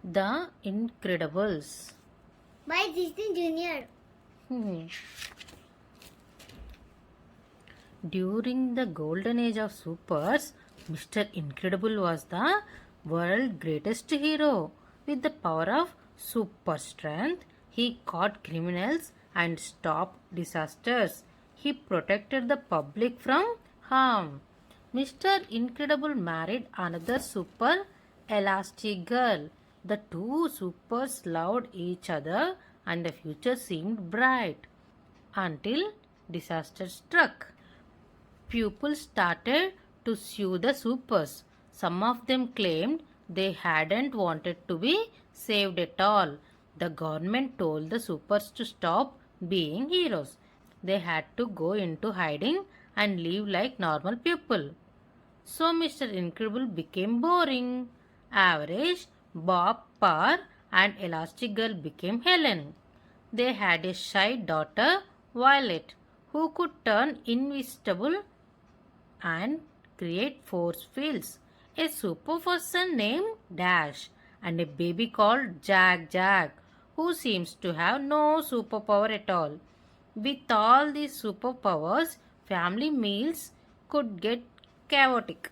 The Incredibles. By Disney Junior. Hmm. During the golden age of supers, Mr. Incredible was the world's greatest hero. With the power of super strength, he caught criminals and stopped disasters. He protected the public from harm. Mr. Incredible married another super elastic girl. The two supers loved each other and the future seemed bright until disaster struck. People started to sue the supers. Some of them claimed they hadn't wanted to be saved at all. The government told the supers to stop being heroes. They had to go into hiding and live like normal people. So Mr. Incredible became boring. Average, Bob Parr and Elastic Girl became Helen. They had a shy daughter, Violet, who could turn invisible and create force fields, a super person named Dash, and a baby called Jack, who seems to have no superpower at all. With all these superpowers, family meals could get chaotic.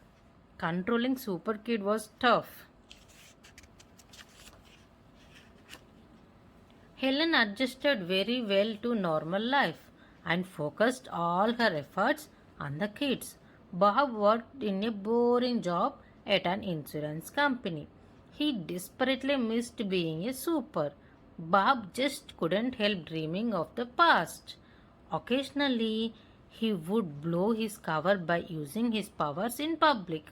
Controlling Super Kid was tough. Helen adjusted very well to normal life and focused all her efforts on the kids. Bob worked in a boring job at an insurance company. He desperately missed being a super. Bob just couldn't help dreaming of the past. Occasionally, he would blow his cover by using his powers in public.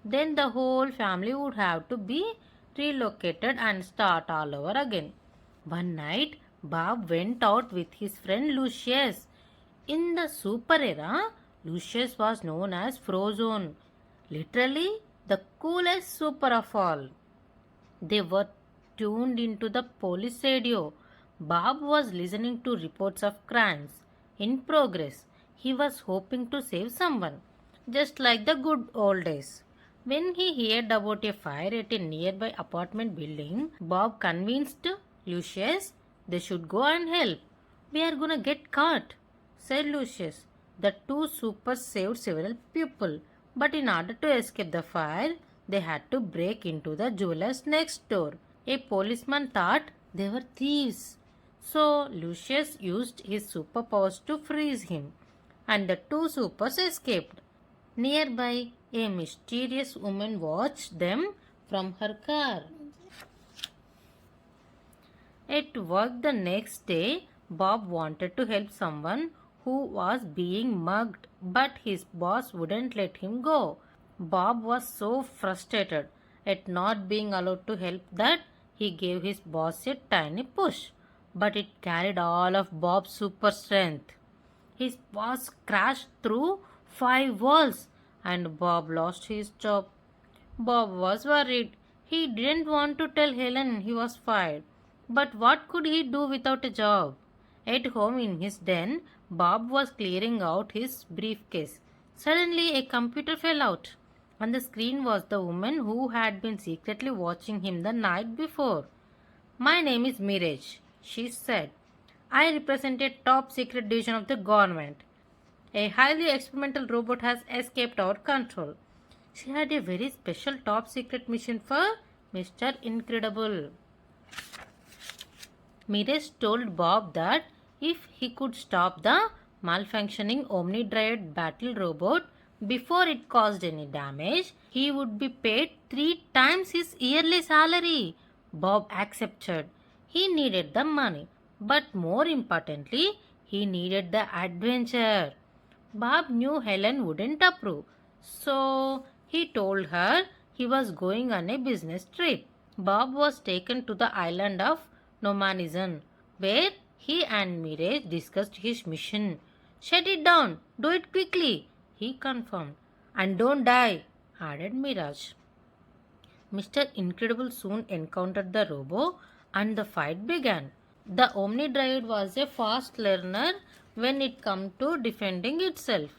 Then the whole family would have to be relocated and start all over again. One night, Bob went out with his friend Lucius. In the super era, Lucius was known as Frozone, literally the coolest super of all. They were tuned into the police radio. Bob was listening to reports of crimes in progress. He was hoping to save someone, just like the good old days. When he heard about a fire at a nearby apartment building, Bob convinced Lucius they should go and help. We are gonna get caught, said Lucius. The two supers saved several people, but in order to escape the fire, they had to break into the jewelers next door. A policeman thought they were thieves. So Lucius used his superpowers to freeze him, and the two supers escaped. Nearby, a mysterious woman watched them from her car. At work the next day, Bob wanted to help someone who was being mugged, but his boss wouldn't let him go. Bob was so frustrated at not being allowed to help that he gave his boss a tiny push, but it carried all of Bob's super strength. His boss crashed through 5 walls and Bob lost his job. Bob was worried. He didn't want to tell Helen he was fired. But what could he do without a job? At home in his den, Bob was clearing out his briefcase. Suddenly, a computer fell out. On the screen was the woman who had been secretly watching him the night before. My name is Mirage, she said. I represent a top secret division of the government. A highly experimental robot has escaped our control. She had a very special top secret mission for Mr. Incredible. Mirage told Bob that if he could stop the malfunctioning Omnidrive battle robot before it caused any damage, he would be paid 3 times his yearly salary. Bob accepted. He needed the money, but more importantly, he needed the adventure. Bob knew Helen wouldn't approve, so he told her he was going on a business trip. Bob was taken to the island of Nomanism, where he and Mirage discussed his mission. Shut it down, do it quickly, he confirmed. And don't die, added Mirage. Mr. Incredible soon encountered the robo and the fight began. The Omnidrive was a fast learner when it came to defending itself.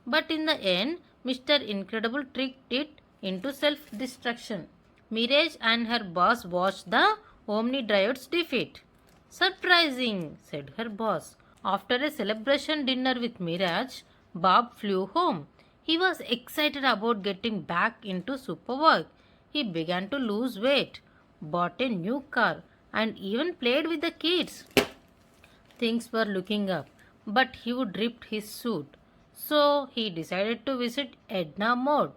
But in the end, Mr. Incredible tricked it into self destruction. Mirage and her boss watched the Omnidriode's defeat. Surprising, said her boss. After a celebration dinner with Mirage, Bob flew home. He was excited about getting back into super work. He began to lose weight, bought a new car, and even played with the kids. Things were looking up, but he would rip his suit. So he decided to visit Edna Mode,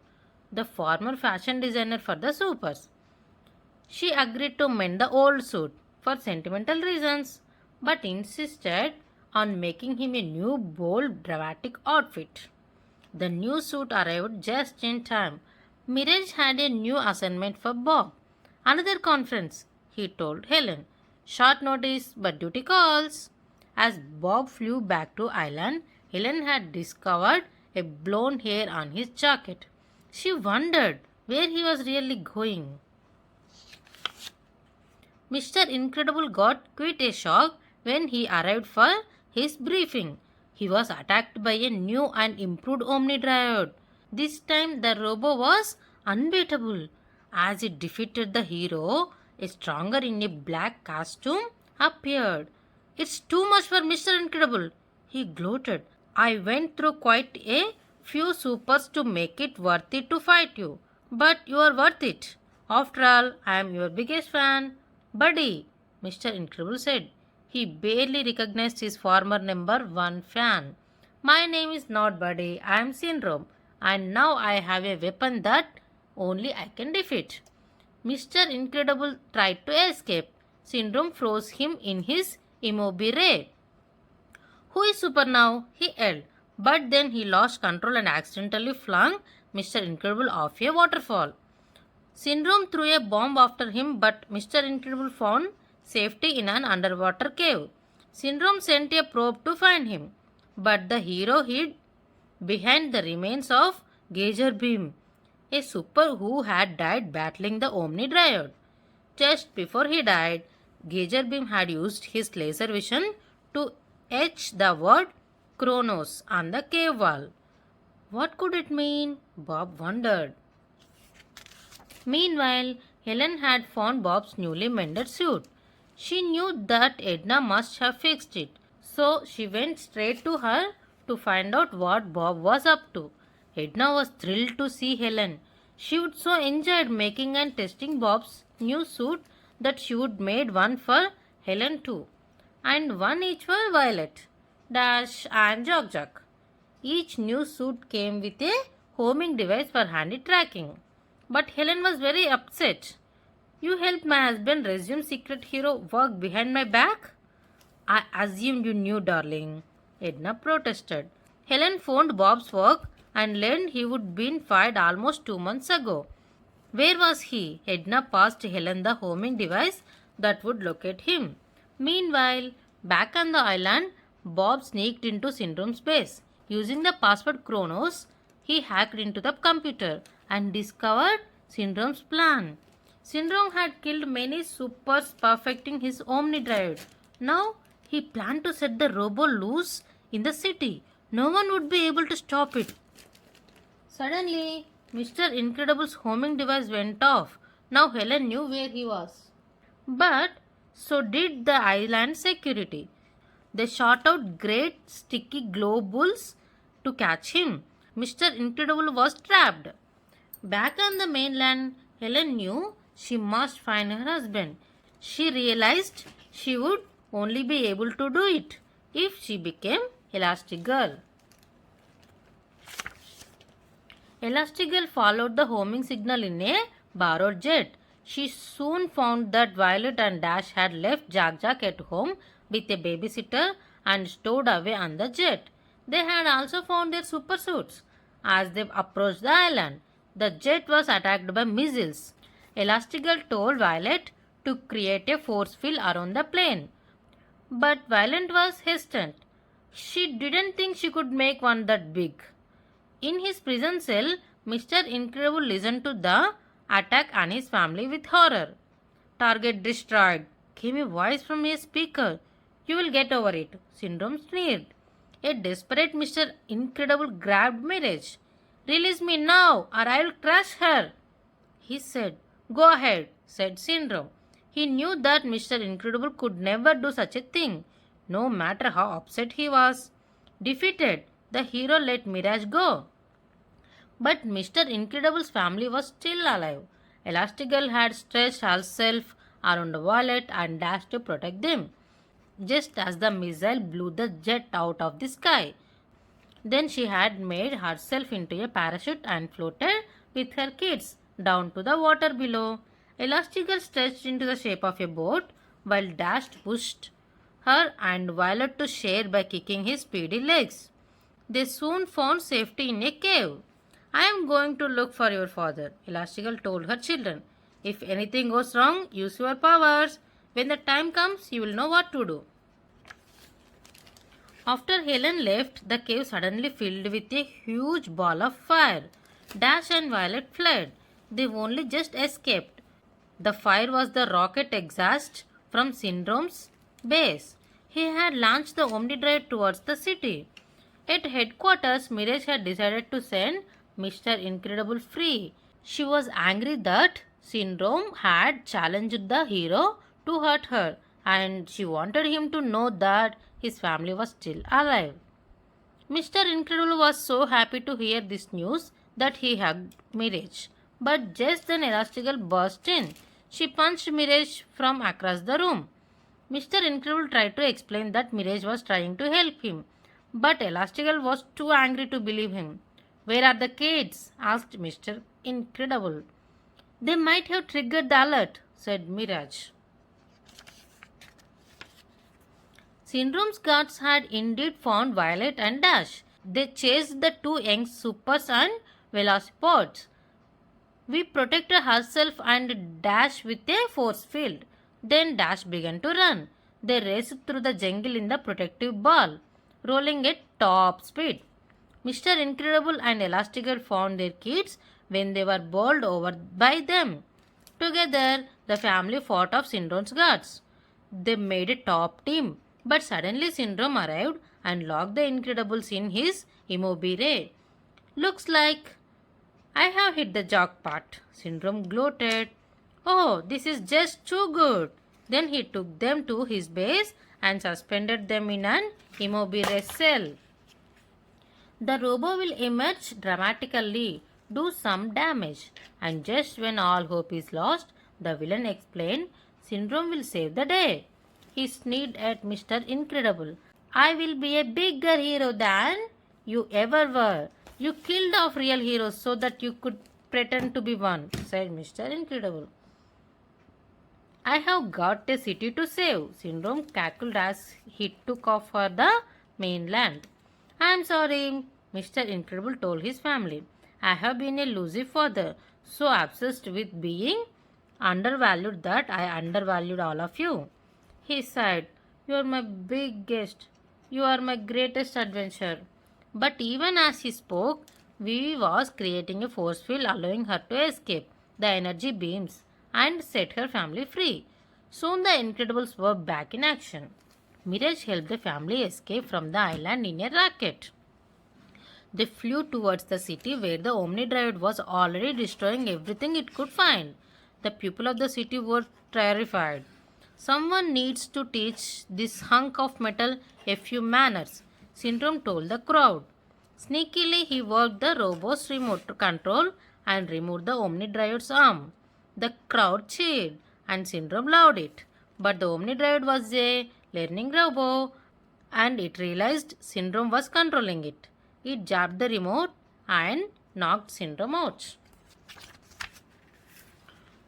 the former fashion designer for the supers. She agreed to mend the old suit for sentimental reasons, but insisted on making him a new, bold, dramatic outfit. The new suit arrived just in time. Mirage had a new assignment for Bob. Another conference, he told Helen. Short notice, but duty calls. As Bob flew back to island, Helen had discovered a blown hair on his jacket. She wondered where he was really going. Mr. Incredible got quite a shock when he arrived for his briefing. He was attacked by a new and improved Omnidriode. This time the robo was unbeatable. As it defeated the hero, a stronger in a black costume appeared. It's too much for Mr. Incredible, he gloated. I went through quite a few supers to make it worth it to fight you. But you are worth it. After all, I am your biggest fan. Buddy, Mr. Incredible said. He barely recognized his former number one fan. My name is not Buddy, I am Syndrome, and now I have a weapon that only I can defeat. Mr. Incredible tried to escape. Syndrome froze him in his immobile. Who is super now? He yelled. But then he lost control and accidentally flung Mr. Incredible off a waterfall. Syndrome threw a bomb after him, but Mr. Incredible found safety in an underwater cave. Syndrome sent a probe to find him, but the hero hid behind the remains of Geyser Beam, a super who had died battling the Omnidriode. Just before he died, Geyser Beam had used his laser vision to etch the word Kronos on the cave wall. What could it mean? Bob wondered. Meanwhile, Helen had found Bob's newly mended suit. She knew that Edna must have fixed it, so she went straight to her to find out what Bob was up to. Edna was thrilled to see Helen. She would so enjoyed making and testing Bob's new suit that she would made one for Helen too, and one each for Violet, Dash and Jog. Each new suit came with a homing device for handy tracking. But Helen was very upset. You helped my husband resume secret hero work behind my back? I assumed you knew, darling, Edna protested. Helen phoned Bob's work and learned he would been fired almost 2 months ago. Where was he? Edna passed Helen the homing device that would locate him. Meanwhile, back on the island, Bob sneaked into Syndrome's base. Using the password Kronos, he hacked into the computer and discovered Syndrome's plan. Syndrome had killed many supers perfecting his Omnidriode. Now he planned to set the robo loose in the city. No one would be able to stop it. Suddenly, Mr. Incredible's homing device went off. Now Helen knew where he was. But so did the island security. They shot out great sticky globules to catch him. Mr. Incredible was trapped. Back on the mainland, Helen knew she must find her husband. She realized she would only be able to do it if she became Elastigirl. Elastigirl followed the homing signal in a borrowed jet. She soon found that Violet and Dash had left Jack at home with a babysitter and stowed away on the jet. They had also found their super suits. As they approached the island, the jet was attacked by missiles. Elastigirl told Violet to create a force field around the plane. But Violet was hesitant. She didn't think she could make one that big. In his prison cell, Mr. Incredible listened to the attack on his family with horror. Target destroyed, came a voice from a speaker. You will get over it, Syndrome sneered. A desperate Mr. Incredible grabbed Mirage. Release me now or I will crush her, he said. Go ahead, said Syndrome. He knew that Mr. Incredible could never do such a thing, no matter how upset he was. Defeated, the hero let Mirage go. But Mr. Incredible's family was still alive. Elastigirl had stretched herself around Violet and dashed to protect them, just as the missile blew the jet out of the sky. Then she had made herself into a parachute and floated with her kids down to the water below. Elastigirl stretched into the shape of a boat while Dash pushed her and Violet to share by kicking his speedy legs. They soon found safety in a cave. I am going to look for your father, Elastigirl told her children. If anything goes wrong, use your powers. When the time comes, you will know what to do. After Helen left, the cave suddenly filled with a huge ball of fire. Dash and Violet fled. They only just escaped. The fire was the rocket exhaust from Syndrome's base. He had launched the Omnidrive towards the city. At headquarters, Mirage had decided to send Mr. Incredible free. She was angry that Syndrome had challenged the hero to hurt her, and she wanted him to know that his family was still alive. Mr. Incredible was so happy to hear this news that he hugged Mirage. But just then Elastigirl burst in. She punched Mirage from across the room. Mr. Incredible tried to explain that Mirage was trying to help him, but Elastigirl was too angry to believe him. Where are the kids? Asked Mr. Incredible. They might have triggered the alert, said Mirage. Syndrome's guards had indeed found Violet and Dash. They chased the two young supers and velocipods. We protected herself and Dash with a force field. Then Dash began to run. They raced through the jungle in the protective ball, rolling at top speed. Mr. Incredible and Elastigirl found their kids when they were bowled over by them. Together, the family fought off Syndrome's guards. They made a top team, but suddenly Syndrome arrived and locked the Incredibles in his immobile. Looks like I have hit the jackpot, Syndrome gloated. Oh, this is just too good. Then he took them to his base and suspended them in an immobile cell. The robo will emerge dramatically, do some damage, and just when all hope is lost, the villain explained, Syndrome will save the day. He sneered at Mr. Incredible. I will be a bigger hero than you ever were. You killed off real heroes so that you could pretend to be one, said Mr. Incredible. I have got a city to save, Syndrome cackled as he took off for the mainland. I am sorry, Mr. Incredible told his family. I have been a lousy father, so obsessed with being undervalued that I undervalued all of you. He sighed, You are my biggest, you are my greatest adventure. But even as he spoke, Vivi was creating a force field allowing her to escape the energy beams and set her family free. Soon the Incredibles were back in action. Mirage helped the family escape from the island in a rocket. They flew towards the city where the Omnidrive was already destroying everything it could find. The people of the city were terrified. Someone needs to teach this hunk of metal a few manners, Syndrome told the crowd. Sneakily, he worked the robot's remote control and removed the Omnidrive's arm. The crowd cheered and Syndrome loved it. But the Omnidrive was a learning robot and it realized Syndrome was controlling it. It jabbed the remote and knocked Syndrome out.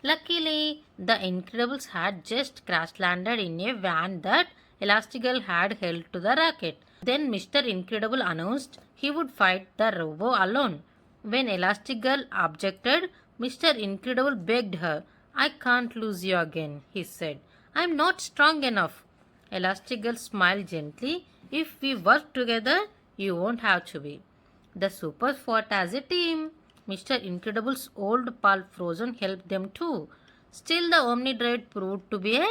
Luckily, the Incredibles had just crash landed in a van that Elastigirl had held to the rocket. Then Mr. Incredible announced he would fight the robo alone. When Elastigirl objected, Mr. Incredible begged her. I can't lose you again, he said. I'm not strong enough. Elastigirl smiled gently. If we work together, you won't have to be. The supers fought as a team. Mr. Incredible's old pal Frozen helped them too. Still, the Omnidrive proved to be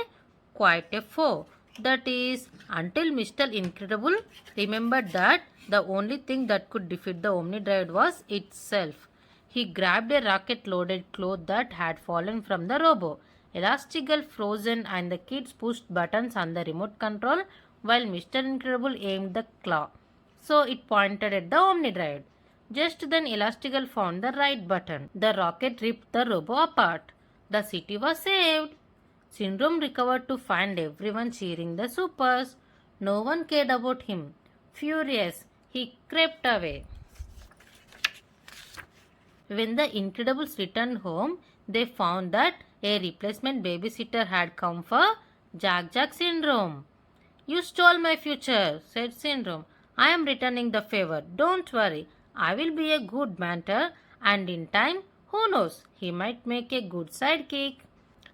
quite a foe. That is, until Mr. Incredible remembered that the only thing that could defeat the Omnidrive was itself. He grabbed a rocket-loaded cloth that had fallen from the robo. Elastigirl frozen and the kids pushed buttons on the remote control while Mr. Incredible aimed the claw. So it pointed at the Omnidrive. Just then Elastigirl found the right button. The rocket ripped the robo apart. The city was saved. Syndrome recovered to find everyone cheering the supers. No one cared about him. Furious, he crept away. When the Incredibles returned home, they found that a replacement babysitter had come for Jack Syndrome. You stole my future, said Syndrome. I am returning the favor. Don't worry. I will be a good mentor, and in time, who knows, he might make a good sidekick.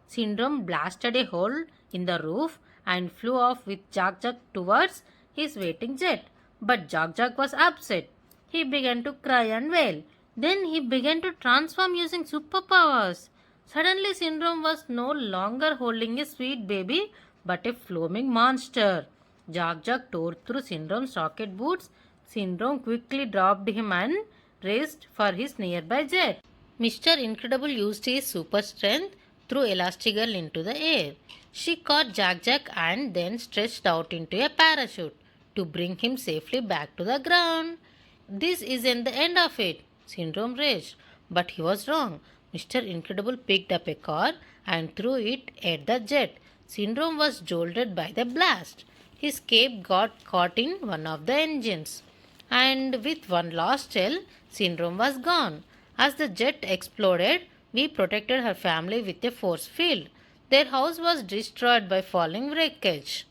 Syndrome blasted a hole in the roof and flew off with Jack towards his waiting jet. But Jack was upset. He began to cry and wail. Then he began to transform using superpowers. Suddenly, Syndrome was no longer holding a sweet baby but a foaming monster. Jack tore through Syndrome's rocket boots. Syndrome quickly dropped him and raced for his nearby jet. Mr. Incredible used his super strength, threw Elastigirl into the air. She caught Jack and then stretched out into a parachute to bring him safely back to the ground. This isn't the end of it, Syndrome raged, but he was wrong. Mr. Incredible picked up a car and threw it at the jet. Syndrome was jolted by the blast. His cape got caught in one of the engines, and with one last shell, Syndrome was gone. As the jet exploded, we protected her family with a force field. Their house was destroyed by falling wreckage,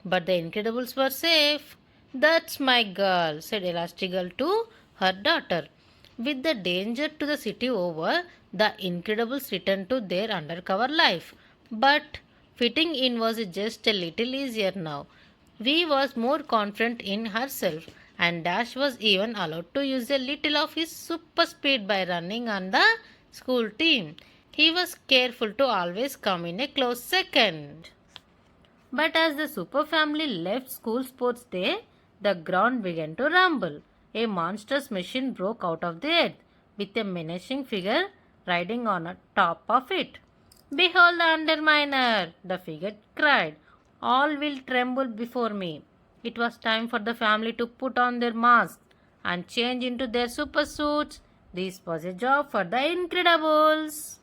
but the Incredibles were safe. That's my girl, said Elastigirl to her daughter. With the danger to the city over, the Incredibles returned to their undercover life. But fitting in was just a little easier now. Vi was more confident in herself, and Dash was even allowed to use a little of his super speed by running on the school team. He was careful to always come in a close second. But as the super family left school sports day, the ground began to rumble. A monstrous machine broke out of the earth with a menacing figure riding on the top of it. Behold the Underminer! The figure cried. All will tremble before me. It was time for the family to put on their masks and change into their super suits. This was a job for the Incredibles.